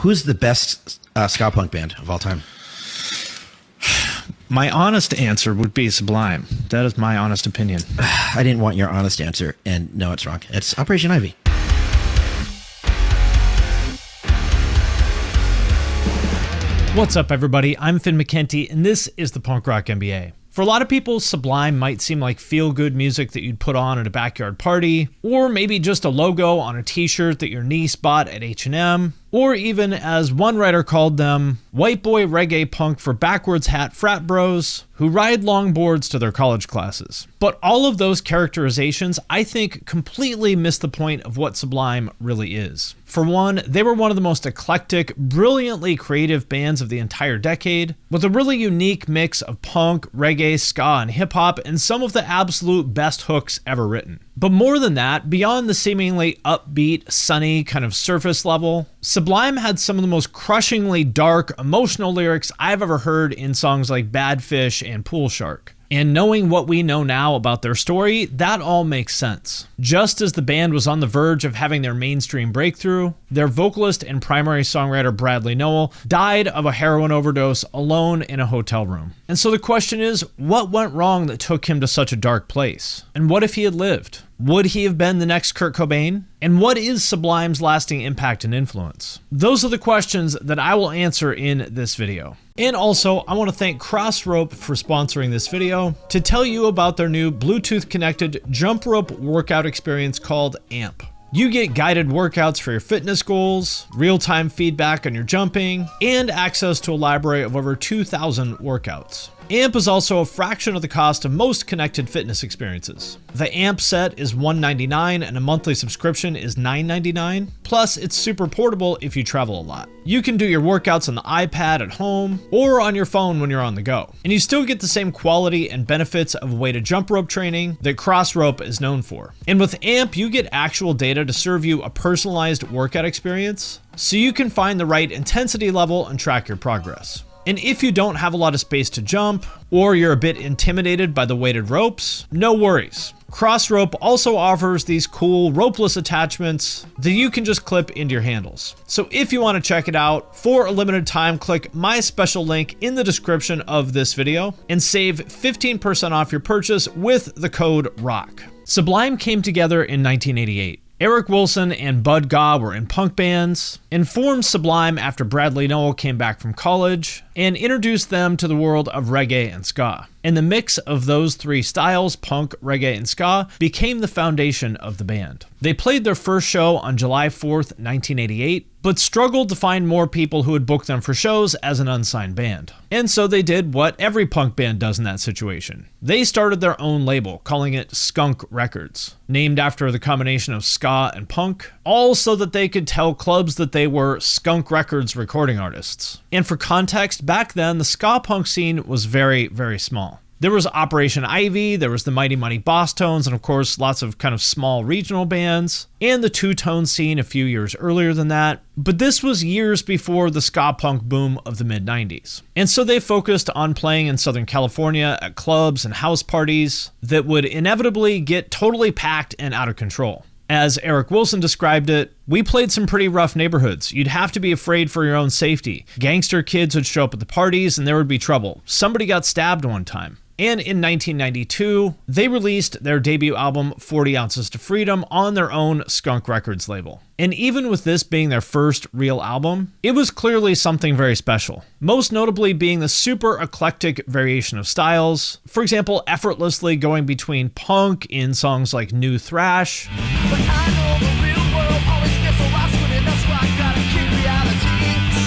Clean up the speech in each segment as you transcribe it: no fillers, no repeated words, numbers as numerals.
Who's the best ska punk band of all time? My honest answer would be Sublime. That is my honest opinion. I didn't want your honest answer, and no, it's wrong. It's Operation Ivy. What's up, everybody? I'm Finn McKenty, and this is the Punk Rock MBA. For a lot of people, Sublime might seem like feel-good music that you'd put on at a backyard party, or maybe just a logo on a t-shirt that your niece bought at H&M, or even, as one writer called them, white boy reggae punk for backwards hat frat bros who ride longboards to their college classes. But all of those characterizations, I think, completely miss the point of what Sublime really is. For one, they were one of the most eclectic, brilliantly creative bands of the entire decade, with a really unique mix of punk, reggae, ska, and hip-hop, and some of the absolute best hooks ever written. But more than that, beyond the seemingly upbeat, sunny kind of surface level, Sublime had some of the most crushingly dark, emotional lyrics I've ever heard in songs like Bad Fish and Pool Shark. And knowing what we know now about their story, that all makes sense. Just as the band was on the verge of having their mainstream breakthrough, their vocalist and primary songwriter Bradley Nowell died of a heroin overdose alone in a hotel room. And so the question is, what went wrong that took him to such a dark place? And what if he had lived? Would he have been the next Kurt Cobain? And what is Sublime's lasting impact and influence? Those are the questions that I will answer in this video. And also, I want to thank Crossrope for sponsoring this video to tell you about their new Bluetooth-connected jump rope workout experience called AMP. You get guided workouts for your fitness goals, real-time feedback on your jumping, and access to a library of over 2,000 workouts. AMP is also a fraction of the cost of most connected fitness experiences. The AMP set is $199 and a monthly subscription is $9.99. Plus, it's super portable if you travel a lot. You can do your workouts on the iPad at home or on your phone when you're on the go. And you still get the same quality and benefits of weighted jump rope training that Crossrope is known for. And with AMP, you get actual data to serve you a personalized workout experience, so you can find the right intensity level and track your progress. And if you don't have a lot of space to jump, or you're a bit intimidated by the weighted ropes, no worries. Crossrope also offers these cool ropeless attachments that you can just clip into your handles. So if you want to check it out, for a limited time, click my special link in the description of this video and save 15% off your purchase with the code ROCK. Sublime came together in 1988. Eric Wilson and Bud Gaw were in punk bands, and formed Sublime after Bradley Nowell came back from college, and introduced them to the world of reggae and ska. And the mix of those three styles, punk, reggae, and ska, became the foundation of the band. They played their first show on July 4th, 1988, but struggled to find more people who would book them for shows as an unsigned band. And so they did what every punk band does in that situation. They started their own label, calling it Skunk Records, named after the combination of ska and punk, all so that they could tell clubs that they were Skunk Records recording artists. And for context, back then, the ska punk scene was very, very small. There was Operation Ivy, there was the Mighty Mighty Boss Tones, and of course lots of kind of small regional bands, and the two-tone scene a few years earlier than that. But this was years before the ska punk boom of the mid-90s. And so they focused on playing in Southern California at clubs and house parties that would inevitably get totally packed and out of control. As Eric Wilson described it, we played some pretty rough neighborhoods. You'd have to be afraid for your own safety. Gangster kids would show up at the parties and there would be trouble. Somebody got stabbed one time. And in 1992, they released their debut album, 40 Ounces to Freedom, on their own Skunk Records label. And even with this being their first real album, it was clearly something very special. Most notably being the super eclectic variation of styles. For example, effortlessly going between punk in songs like New Thrash, But I know the real world always gets a lost with it. That's why I gotta keep reality.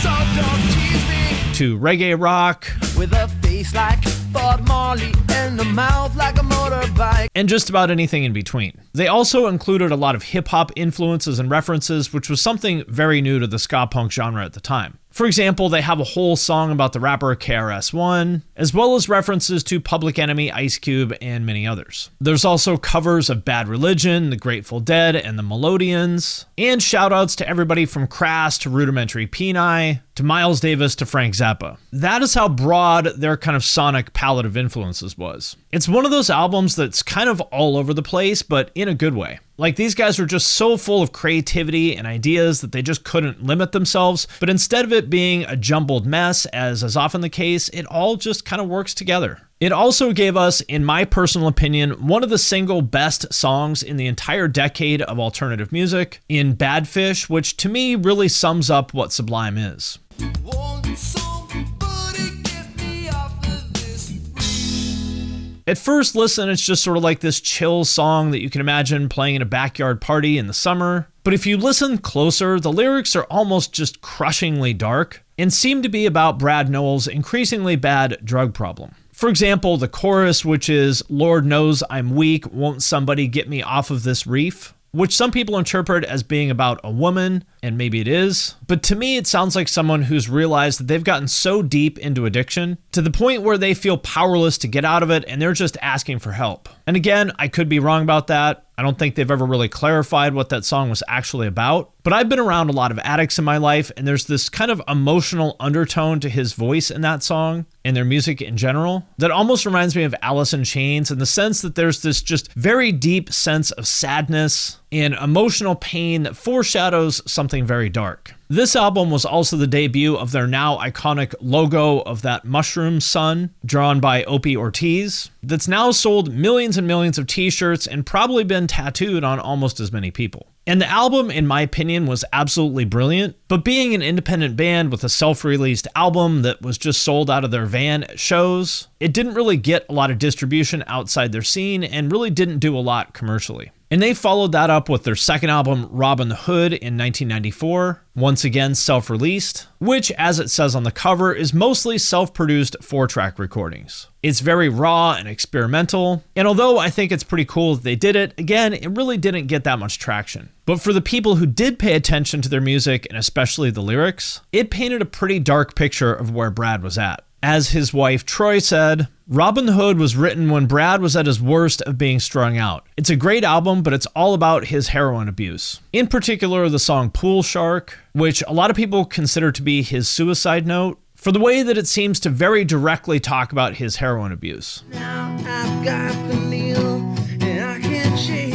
So don't tease me. to reggae rock, With a face like Bob Marley and a mouth like a motorbike. and just about anything in between. They also included a lot of hip-hop influences and references, which was something very new to the ska punk genre at the time. For example, they have a whole song about the rapper KRS-One, as well as references to Public Enemy, Ice Cube, and many others. There's also covers of Bad Religion, the Grateful Dead, and the Melodians, and shoutouts to everybody from Crass to Rudimentary Peni, to Miles Davis to Frank Zappa. That is how broad broad their kind of sonic palette of influences was. It's one of those albums that's kind of all over the place, but in a good way. Like, these guys were just so full of creativity and ideas that they just couldn't limit themselves, but instead of it being a jumbled mess, as is often the case, it all just kind of works together. It also gave us, in my personal opinion, one of the single best songs in the entire decade of alternative music, in Bad Fish, which to me really sums up what Sublime is. Won't somebody get me off of this roof? At first listen, it's just sort of like this chill song that you can imagine playing in a backyard party in the summer. But if you listen closer, the lyrics are almost just crushingly dark and seem to be about Brad Nowell's increasingly bad drug problem. For example, the chorus, which is, "Lord knows I'm weak, won't somebody get me off of this reef?" which some people interpret as being about a woman, and maybe it is. But to me, it sounds like someone who's realized that they've gotten so deep into addiction to the point where they feel powerless to get out of it, and they're just asking for help. And again, I could be wrong about that. I don't think they've ever really clarified what that song was actually about. But I've been around a lot of addicts in my life, and there's this kind of emotional undertone to his voice in that song and their music in general that almost reminds me of Alice in Chains, in the sense that there's this just very deep sense of sadness and emotional pain that foreshadows something very dark. This album was also the debut of their now iconic logo of that mushroom sun, drawn by Opie Ortiz, that's now sold millions and millions of t-shirts and probably been tattooed on almost as many people. And the album, in my opinion, was absolutely brilliant, but being an independent band with a self-released album that was just sold out of their van at shows, it didn't really get a lot of distribution outside their scene and really didn't do a lot commercially. And they followed that up with their second album, Robbin The Hood, in 1994, once again self-released, which, as it says on the cover, is mostly self-produced 4-track recordings. It's very raw and experimental, and although I think it's pretty cool that they did it, again, it really didn't get that much traction. But for the people who did pay attention to their music, and especially the lyrics, it painted a pretty dark picture of where Brad was at. As his wife Troy said, "Robbin the Hood was written when Brad was at his worst of being strung out. It's a great album, but it's all about his heroin abuse. In particular, the song Pool Shark, which a lot of people consider to be his suicide note, for the way that it seems to very directly talk about his heroin abuse." Now I've got the needle and I can't shake,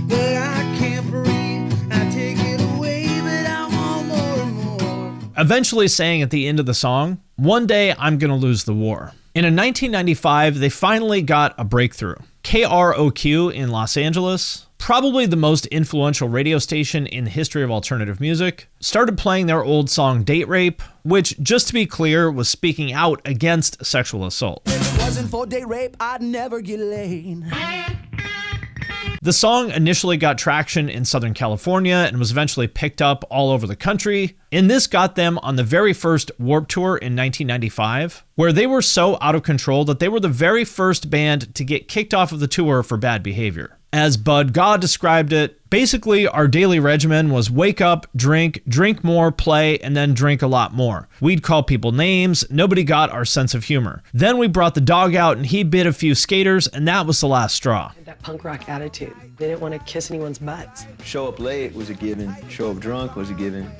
but I can't breathe. I take it away, but I want more and more. Eventually saying at the end of the song, "One day I'm gonna lose the war." And in 1995, they finally got a breakthrough. KROQ in Los Angeles, probably the most influential radio station in the history of alternative music, started playing their old song Date Rape, which, just to be clear, was speaking out against sexual assault. If it wasn't for date rape, I'd never get laid. The song initially got traction in Southern California and was eventually picked up all over the country, and this got them on the very first Warped Tour in 1995, where they were so out of control that they were the very first band to get kicked off of the tour for bad behavior. As Bud Gaw described it, basically our daily regimen was wake up, drink more, play, and then drink a lot more. We'd call people names, nobody got our sense of humor. Then we brought the dog out and he bit a few skaters, and that was the last straw. That punk rock attitude. They didn't want to kiss anyone's butts. Show up late was a given. Show up drunk was a given.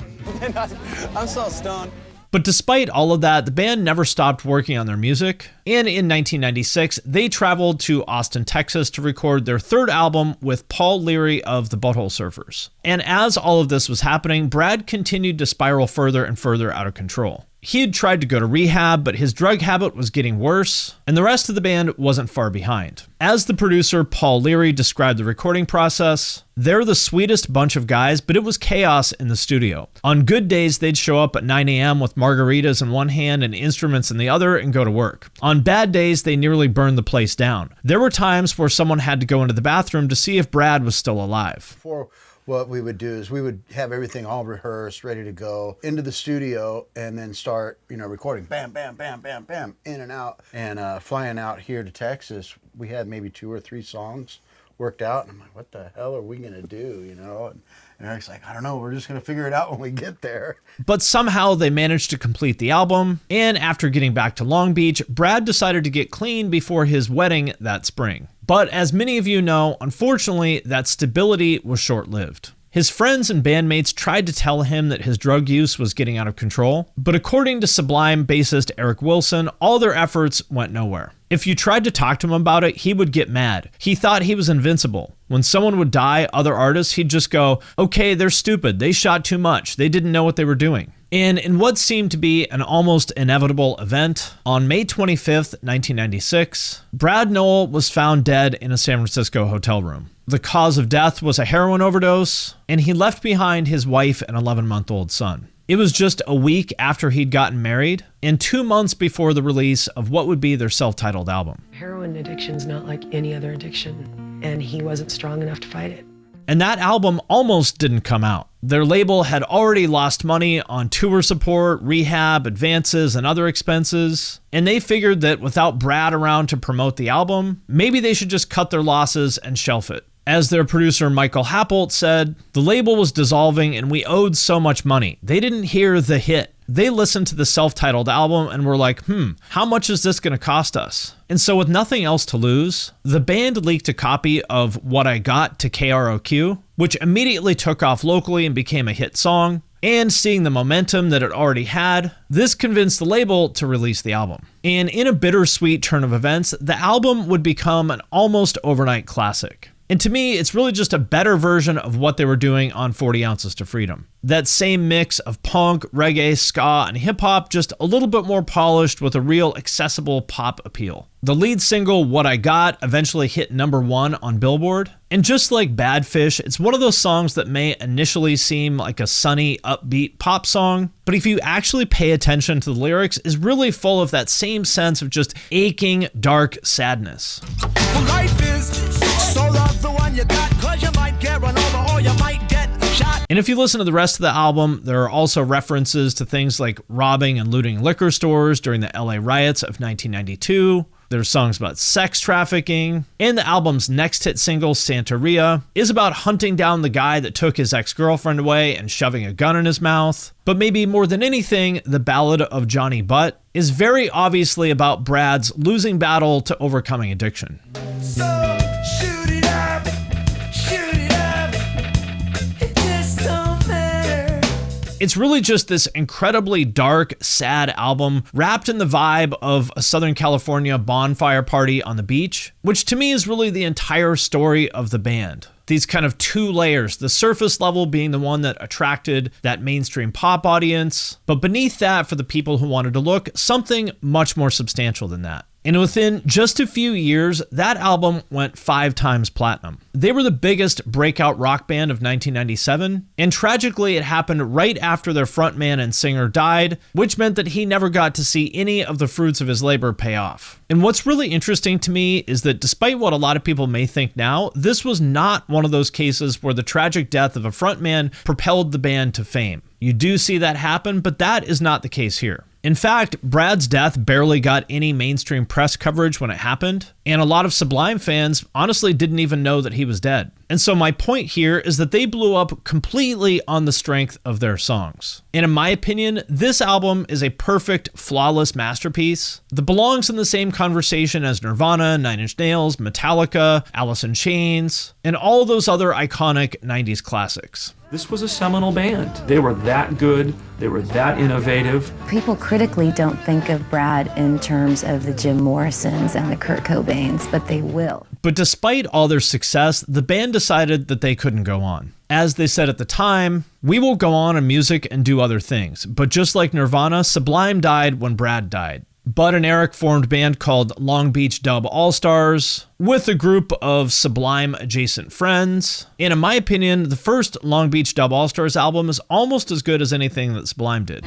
I'm so stoned. But despite all of that, the band never stopped working on their music, and in 1996, they traveled to Austin, Texas to record their third album with Paul Leary of the Butthole Surfers. And as all of this was happening, Brad continued to spiral further and further out of control. He had tried to go to rehab, but his drug habit was getting worse, and the rest of the band wasn't far behind. As the producer Paul Leary described the recording process, "They're the sweetest bunch of guys, but it was chaos in the studio. On good days, they'd show up at 9 a.m. with margaritas in one hand and instruments in the other and go to work. On bad days, they nearly burned the place down. There were times where someone had to go into the bathroom to see if Brad was still alive." What we would do is we would have everything all rehearsed, ready to go into the studio, and then start, recording. Bam, bam, bam, bam, bam, in and out. And flying out here to Texas, we had maybe 2 or 3 songs worked out. And I'm like, what the hell are we going to do, And Eric's like, I don't know, we're just going to figure it out when we get there. But somehow they managed to complete the album, and after getting back to Long Beach, Brad decided to get clean before his wedding that spring. But as many of you know, unfortunately, that stability was short-lived. His friends and bandmates tried to tell him that his drug use was getting out of control, but according to Sublime bassist Eric Wilson, all their efforts went nowhere. If you tried to talk to him about it, he would get mad. He thought he was invincible. When someone would die, other artists, he'd just go, okay, they're stupid. They shot too much. They didn't know what they were doing. And in what seemed to be an almost inevitable event, on May 25th, 1996, Brad Nowell was found dead in a San Francisco hotel room. The cause of death was a heroin overdose, and he left behind his wife and 11-month-old son. It was just a week after he'd gotten married, and 2 months before the release of what would be their self-titled album. Heroin addiction's not like any other addiction, and he wasn't strong enough to fight it. And that album almost didn't come out. Their label had already lost money on tour support, rehab, advances, and other expenses, and they figured that without Brad around to promote the album, maybe they should just cut their losses and shelf it. As their producer Michael Happolt said, the label was dissolving and we owed so much money. They didn't hear the hit. They listened to the self-titled album and were like, how much is this going to cost us? And so with nothing else to lose, the band leaked a copy of What I Got to KROQ, which immediately took off locally and became a hit song. And seeing the momentum that it already had, this convinced the label to release the album. And in a bittersweet turn of events, the album would become an almost overnight classic. And to me, it's really just a better version of what they were doing on 40 Ounces to Freedom. That same mix of punk, reggae, ska, and hip-hop, just a little bit more polished with a real accessible pop appeal. The lead single, What I Got, eventually hit #1 on Billboard. And just like Bad Fish, it's one of those songs that may initially seem like a sunny, upbeat pop song, but if you actually pay attention to the lyrics, is really full of that same sense of just aching, dark sadness. Life is so love the one you got, 'cause you might get run over or you might get shot. And if you listen to the rest of the album, there are also references to things like robbing and looting liquor stores during the LA riots of 1992. There's songs about sex trafficking, and the album's next hit single, Santeria, is about hunting down the guy that took his ex-girlfriend away and shoving a gun in his mouth. But maybe more than anything, the Ballad of Johnny Butt is very obviously about Brad's losing battle to overcoming addiction. So shoot it up, it just don't matter. It's really just this incredibly dark, sad album wrapped in the vibe of a Southern California bonfire party on the beach, which to me is really the entire story of the band. These kind of two layers, the surface level being the one that attracted that mainstream pop audience, but beneath that, for the people who wanted to look, something much more substantial than that. And within just a few years, that album went 5 times platinum. They were the biggest breakout rock band of 1997, and tragically it happened right after their frontman and singer died, which meant that he never got to see any of the fruits of his labor pay off. And what's really interesting to me is that despite what a lot of people may think now, this was not one of those cases where the tragic death of a frontman propelled the band to fame. You do see that happen, but that is not the case here. In fact, Brad's death barely got any mainstream press coverage when it happened, and a lot of Sublime fans honestly didn't even know that he was dead. And so my point here is that they blew up completely on the strength of their songs. And in my opinion, this album is a perfect, flawless masterpiece that belongs in the same conversation as Nirvana, Nine Inch Nails, Metallica, Alice in Chains, and all those other iconic 90s classics. This was a seminal band. They were that good. They were that innovative. People critically don't think of Brad in terms of the Jim Morrisons and the Kurt Cobains, but they will. But despite all their success, the band decided that they couldn't go on. As they said at the time, we will go on in music and do other things. But just like Nirvana, Sublime died when Brad died. Bud and Eric formed a band called Long Beach Dub All-Stars with a group of Sublime adjacent friends. And in my opinion, the first Long Beach Dub All-Stars album is almost as good as anything that Sublime did.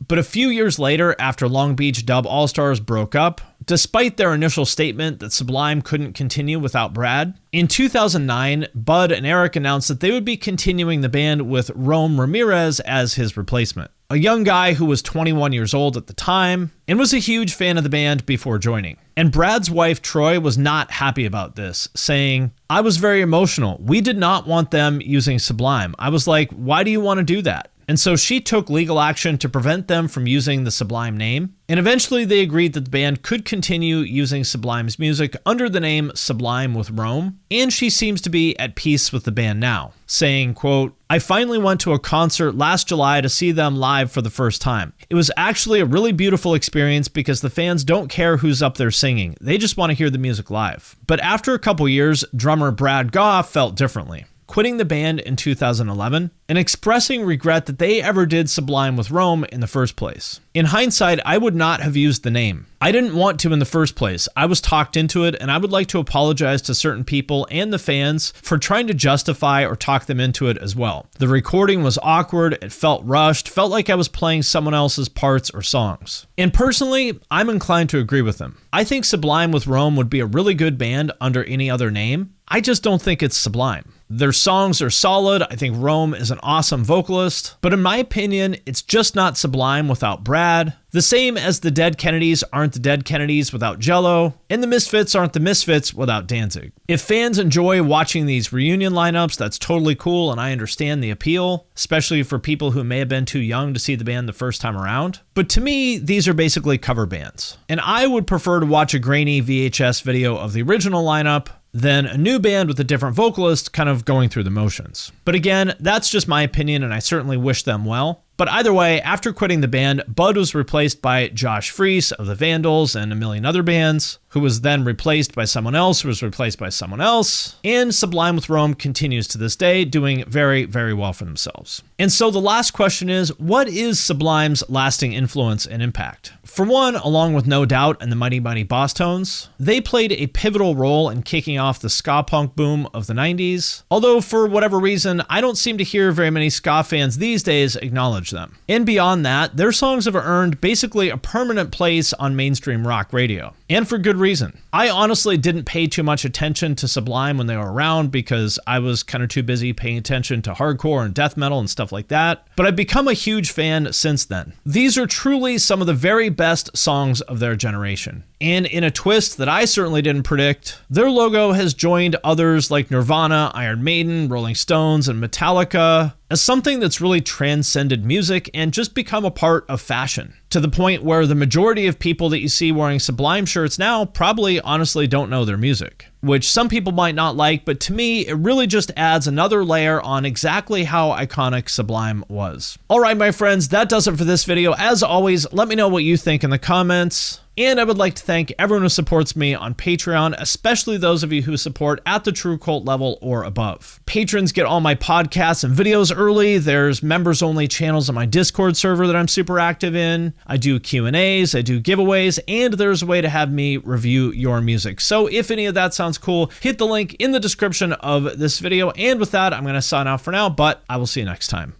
But a few years later, after Long Beach Dub All-Stars broke up, despite their initial statement that Sublime couldn't continue without Brad, in 2009, Bud and Eric announced that they would be continuing the band with Rome Ramirez as his replacement, a young guy who was 21 years old at the time and was a huge fan of the band before joining. And Brad's wife, Troy, was not happy about this, saying, "I was very emotional. We did not want them using Sublime. I was like, why do you want to do that?" And so she took legal action to prevent them from using the Sublime name. And eventually they agreed that the band could continue using Sublime's music under the name Sublime With Rome. And she seems to be at peace with the band now, saying, quote, "I finally went to a concert last July to see them live for the first time. It was actually a really beautiful experience because the fans don't care who's up there singing. They just want to hear the music live." But after a couple years, drummer Brad Goff felt differently, quitting the band in 2011 and expressing regret that they ever did Sublime With Rome in the first place. In hindsight, I would not have used the name. I didn't want to in the first place. I was talked into it, and I would like to apologize to certain people and the fans for trying to justify or talk them into it as well. The recording was awkward, it felt rushed, felt like I was playing someone else's parts or songs. And personally, I'm inclined to agree with them. I think Sublime With Rome would be a really good band under any other name. I just don't think it's Sublime. Their songs are solid. I think Rome is an awesome vocalist, but in my opinion, it's just not Sublime without Brad. The same as the Dead Kennedys aren't the Dead Kennedys without Jello, and the Misfits aren't the Misfits without Danzig. If fans enjoy watching these reunion lineups, that's totally cool, and I understand the appeal, especially for people who may have been too young to see the band the first time around. But to me, these are basically cover bands, and I would prefer to watch a grainy VHS video of the original lineup than a new band with a different vocalist kind of going through the motions. But again, that's just my opinion, and I certainly wish them well. But either way, after quitting the band, Bud was replaced by Josh Freese of the Vandals and a million other bands, who was then replaced by someone else, who was replaced by someone else, and Sublime With Rome continues to this day, doing very, very well for themselves. And so the last question is, what is Sublime's lasting influence and impact? For one, along with No Doubt and the Mighty Mighty Boss Tones, they played a pivotal role in kicking off the ska punk boom of the 90s, although for whatever reason, I don't seem to hear very many ska fans these days acknowledge them. And beyond that, their songs have earned basically a permanent place on mainstream rock radio, and for good reason. I honestly didn't pay too much attention to Sublime when they were around because I was kind of too busy paying attention to hardcore and death metal and stuff like that, but I've become a huge fan since then. These are truly some of the very best songs of their generation. And in a twist that I certainly didn't predict, their logo has joined others like Nirvana, Iron Maiden, Rolling Stones, and Metallica as something that's really transcended music and just become a part of fashion, to the point where the majority of people that you see wearing Sublime shirts now probably honestly don't know their music, which some people might not like, but to me, it really just adds another layer on exactly how iconic Sublime was. All right, my friends, that does it for this video. As always, let me know what you think in the comments. And I would like to thank everyone who supports me on Patreon, especially those of you who support at the True Cult level or above. Patrons get all my podcasts and videos early. There's members-only channels on my Discord server that I'm super active in. I do Q&As, I do giveaways, and there's a way to have me review your music. So if any of that sounds cool, hit the link in the description of this video. And with that, I'm going to sign off for now, but I will see you next time.